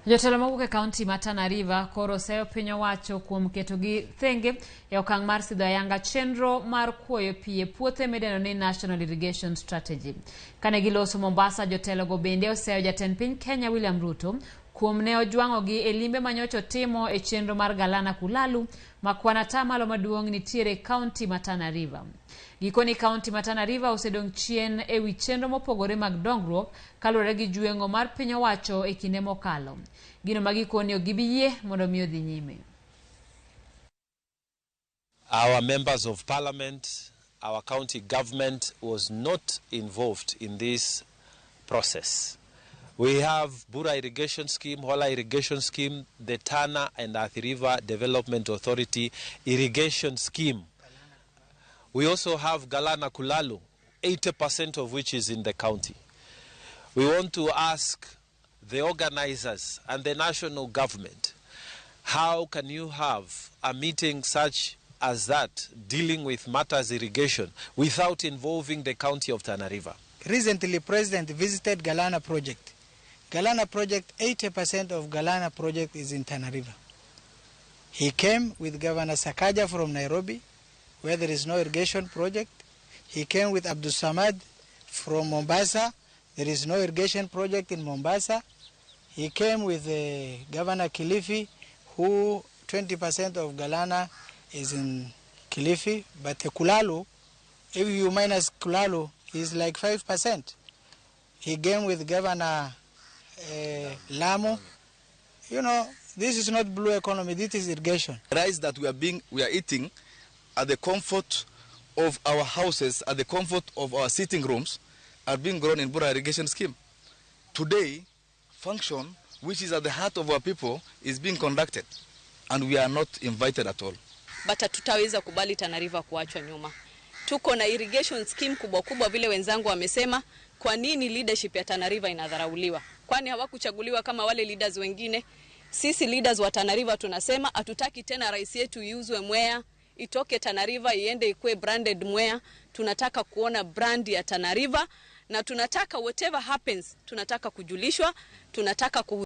Jotelo mawuok e kaunti ma Tana River koro seyo piny owacho kuom ketogi thenge e okang' mar sidho ayanga chenro mar kuoyo pi e puothe midendo ni National Irrigation Strategy. Kane giloso Mombasa, jotelo go bende oseyo jatend piny Kenya William Ruto kuom ne ojwang'ogi e limbe manyocha timo e chenro mar Galana Kulalu ma kwan atamalo maduong' nitiere e kaunti ma Tana River. Gikoni kaunti ma Tana River osedong' chien e wi chenro mopogore mag dongruok kaluwore gi jwengo mar piny owacho e kinde mokalo. Gino magikoni ok gibiyie mondo mi odhi nyime. Our members of parliament, our county government was not involved in this process. We have Bura Irrigation Scheme, Hola Irrigation Scheme, the Tana and Athi River Development Authority Irrigation Scheme. We also have Galana Kulalu, 80% of which is in the county. We want to ask the organizers and the national government, how can you have a meeting such as that dealing with matters irrigation without involving the county of Tana River? Recently, President visited Galana project. Galana project, 80% of Galana project is in Tana River. He came with Governor Sakaja from Nairobi, where there is no irrigation project. He came with Abdul Samad from Mombasa. There is no irrigation project in Mombasa. He came with Governor Kilifi, who 20% of Galana is in Kilifi, but Kulalu, if you minus Kulalu, is like 5%. He came with Governor Lamu. You know, this is not blue economy, this is irrigation. Rice that we are eating at the comfort of our houses, at the comfort of our sitting rooms, are being grown in Bura Irrigation Scheme. Today, function, which is at the heart of our people, is being conducted, and we are not invited at all. But tutaweza kubali Tana River kuachwa nyuma. Tuko na irrigation scheme kubwa kubwa vile wenzangu wamesema. Kwa nini leadership ya Tana River inadharauliwa? Kwani hawakuchaguliwa kama wale leaders wengine? Sisi leaders wa Tana River tunasema hatutaki tena rais yetu iuzwe Mwea, itoke Tana River iende ikue branded Mwea. Tunataka kuona brand ya Tana River na tunataka whatever happens, tunataka kujulishwa, tunataka